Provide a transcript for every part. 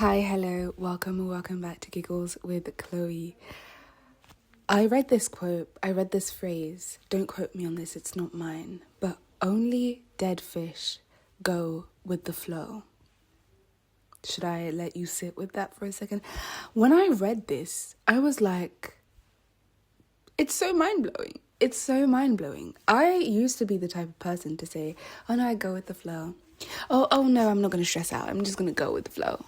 Hi, hello, welcome back to Giggles with Chloe. I read this quote, I read this phrase, don't quote me on this, it's not mine, but only dead fish go with the flow. Should I let you sit with that for a second? When I read this, I was like, it's so mind-blowing. It's so mind-blowing. I used to be the type of person to say, oh no, I go with the flow. Oh no, I'm not going to stress out. I'm just going to go with the flow.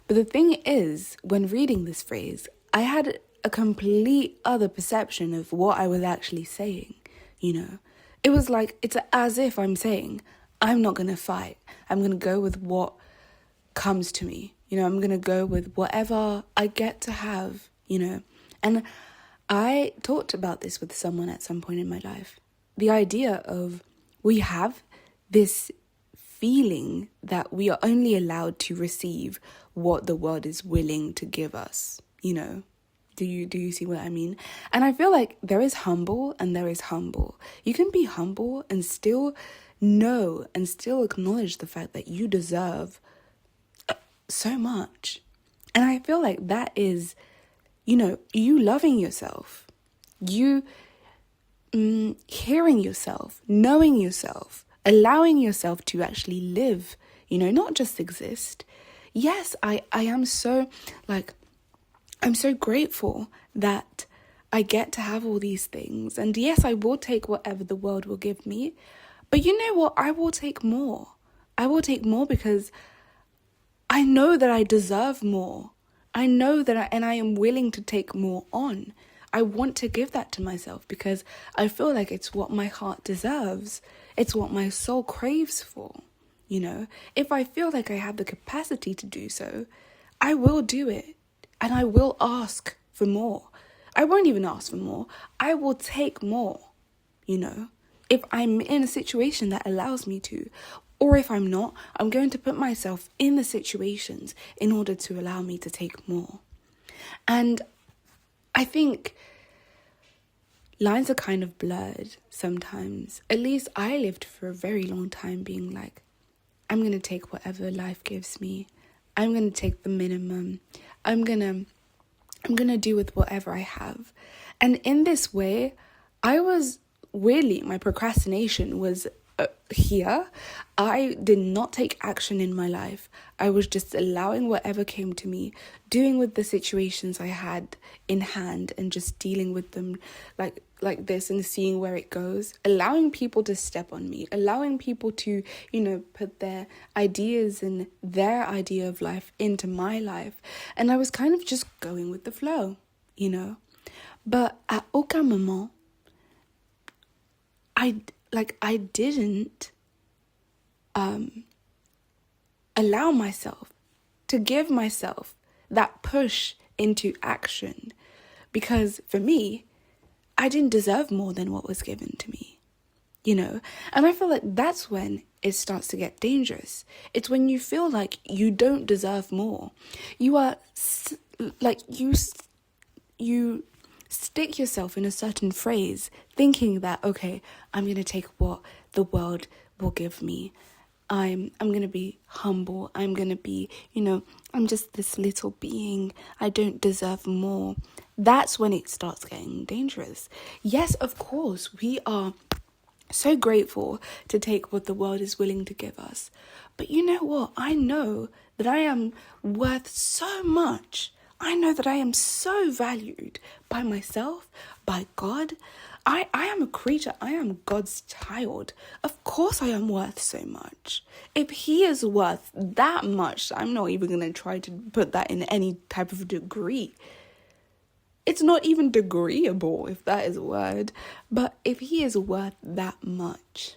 But the thing is, when reading this phrase, I had a complete other perception of what I was actually saying, you know. It was like, it's as if I'm saying, I'm not going to fight. I'm going to go with what comes to me. You know, I'm going to go with whatever I get to have, you know. And I talked about this with someone at some point in my life. The idea of we have this feeling that we are only allowed to receive what the world is willing to give us, you know. Do you see what I mean? And I feel like there is humble and there is humble. You can be humble and still know and still acknowledge the fact that you deserve so much. And I feel like that is, you know, you loving yourself, you hearing yourself, knowing yourself, allowing yourself to actually live, you know, not just exist. Yes, I am so, I'm so grateful that I get to have all these things. And yes, I will take whatever the world will give me. But you know what? I will take more. I will take more because I know that I deserve more. I know that I am willing to take more on. I want to give that to myself because I feel like it's what my heart deserves. It's what my soul craves for. You know, if I feel like I have the capacity to do so, I will do it. And I will ask for more. I won't even ask for more. I will take more, you know, if I'm in a situation that allows me to. Or if I'm not, I'm going to put myself in the situations in order to allow me to take more. And I think lines are kind of blurred sometimes. At least I lived for a very long time being like, I'm going to take whatever life gives me. I'm going to take the minimum. I'm going to do with whatever I have. And in this way, I was weirdly, my procrastination was here. I did not take action in my life. I was just allowing whatever came to me, doing with the situations I had in hand and just dealing with them like this and seeing where it goes, allowing people to step on me, allowing people to, you know, put their ideas and their idea of life into my life. And I was kind of just going with the flow, you know. But at aucun moment, I didn't allow myself to give myself that push into action, because for me, I didn't deserve more than what was given to me, you know. And I feel like that's when it starts to get dangerous. It's when you feel like you don't deserve more. You are you stick yourself in a certain phrase thinking that, okay, I'm going to take what the world will give me. I'm going to be humble. I'm going to be, you know, I'm just this little being. I don't deserve more. That's when it starts getting dangerous. Yes, of course, we are so grateful to take what the world is willing to give us. But you know what? I know that I am worth so much. I know that I am so valued by myself, by God. I am a creature. I am God's child. Of course I am worth so much. If he is worth that much, I'm not even going to try to put that in any type of degree. It's not even degreeable, if that is a word. But if he is worth that much,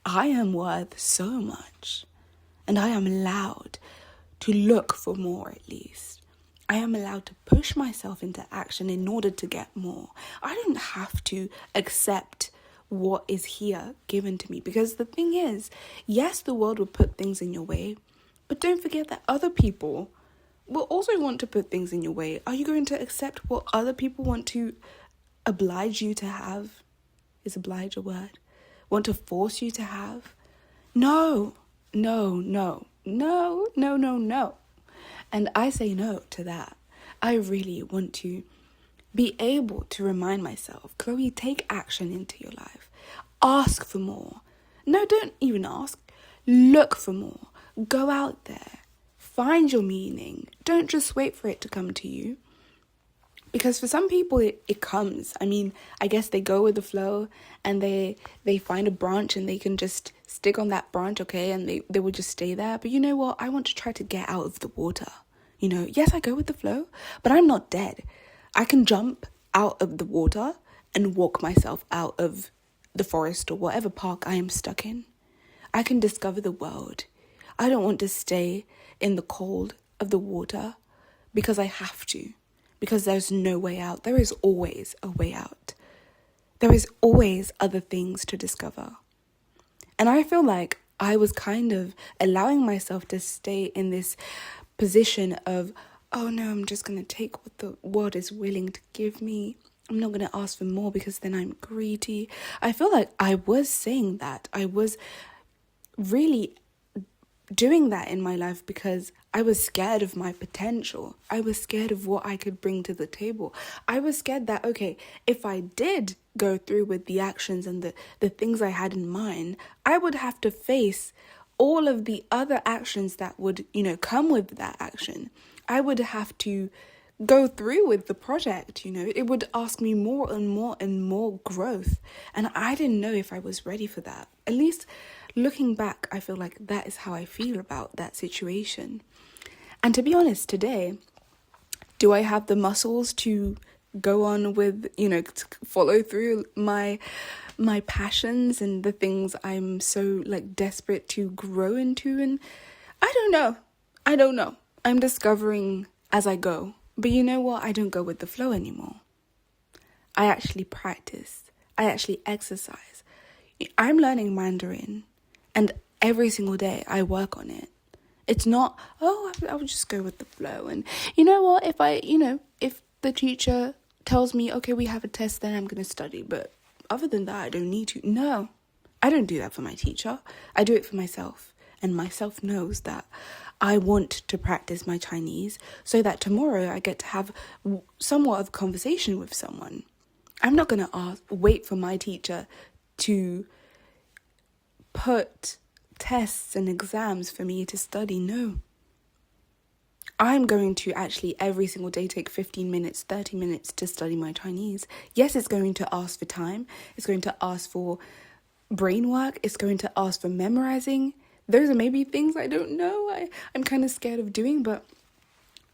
I am worth so much. And I am allowed to look for more, at least. I am allowed to push myself into action in order to get more. I don't have to accept what is here given to me. Because the thing is, yes, the world will put things in your way. But don't forget that other people will also want to put things in your way. Are you going to accept what other people want to oblige you to have? Is oblige a word? Want to force you to have? No. No, no, no, no. And I say no to that. I really want to be able to remind myself, Chloe, take action into your life. Ask for more. No, don't even ask. Look for more. Go out there. Find your meaning. Don't just wait for it to come to you. Because for some people, it comes. I mean, I guess they go with the flow and they find a branch and they can just stick on that branch, okay? And they will just stay there. But you know what? I want to try to get out of the water. You know, yes, I go with the flow, but I'm not dead. I can jump out of the water and walk myself out of the forest or whatever park I am stuck in. I can discover the world. I don't want to stay in the cold of the water because I have to. Because there's no way out. There is always a way out. There is always other things to discover. And I feel like I was kind of allowing myself to stay in this position of, oh no, I'm just going to take what the world is willing to give me. I'm not going to ask for more because then I'm greedy. I feel like I was saying that. I was really doing that in my life because I was scared of my potential. I was scared of what I could bring to the table. I was scared that, okay, if I did go through with the actions and the things I had in mind, I would have to face all of the other actions that would, come with that action. I would have to go through with the project, It would ask me more and more and more growth. And I didn't know if I was ready for that. At least looking back, I feel like that is how I feel about that situation. And to be honest, today, do I have the muscles to go on with, to follow through my passions and the things I'm so desperate to grow into? And I don't know. I'm discovering as I go. But you know what? I don't go with the flow anymore. I actually practice. I actually exercise. I'm learning Mandarin. And every single day I work on it. It's not, I would just go with the flow. And you know what? If the teacher tells me, okay, we have a test, then I'm going to study. But other than that, I don't need to. No, I don't do that for my teacher. I do it for myself. And myself knows that I want to practice my Chinese so that tomorrow I get to have somewhat of a conversation with someone. I'm not going to wait for my teacher to put tests and exams for me to study. No. I'm going to actually every single day take 15 minutes, 30 minutes to study my Chinese. Yes, it's going to ask for time. It's going to ask for brain work. It's going to ask for memorizing. Those are maybe things I don't know. I'm kind of scared of doing, but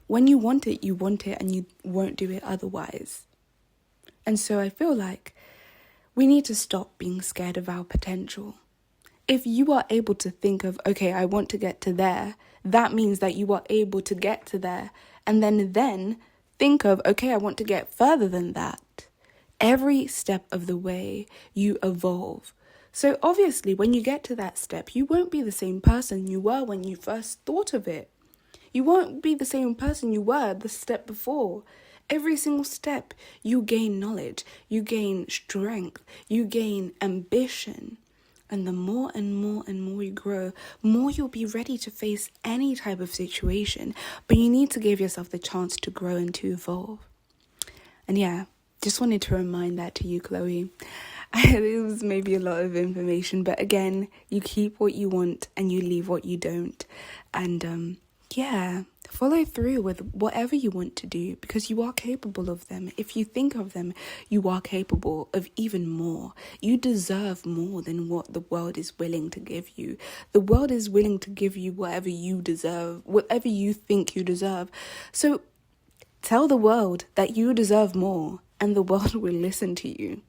when you want it and you won't do it otherwise. And so I feel like we need to stop being scared of our potential. If you are able to think of, okay, I want to get to there, that means that you are able to get to there. And then think of, okay, I want to get further than that. Every step of the way, you evolve. So obviously, when you get to that step, you won't be the same person you were when you first thought of it. You won't be the same person you were the step before. Every single step, you gain knowledge, you gain strength, you gain ambition. And the more and more and more you grow, more you'll be ready to face any type of situation. But you need to give yourself the chance to grow and to evolve. And yeah, just wanted to remind that to you, Chloe. It was maybe a lot of information, but again, you keep what you want and you leave what you don't. And follow through with whatever you want to do because you are capable of them. If you think of them, you are capable of even more. You deserve more than what the world is willing to give you. The world is willing to give you whatever you deserve, whatever you think you deserve. So tell the world that you deserve more and the world will listen to you.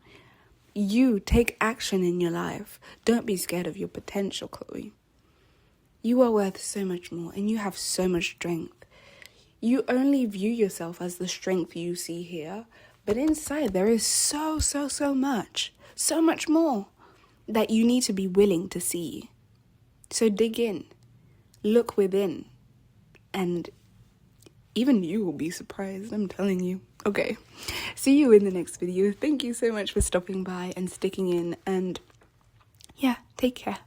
You take action in your life. Don't be scared of your potential, Chloe. You are worth so much more and you have so much strength. You only view yourself as the strength you see here, but inside there is so much more that you need to be willing to see. So dig in, look within, and even you will be surprised, I'm telling you. Okay, see you in the next video. Thank you so much for stopping by and sticking in, and yeah, take care.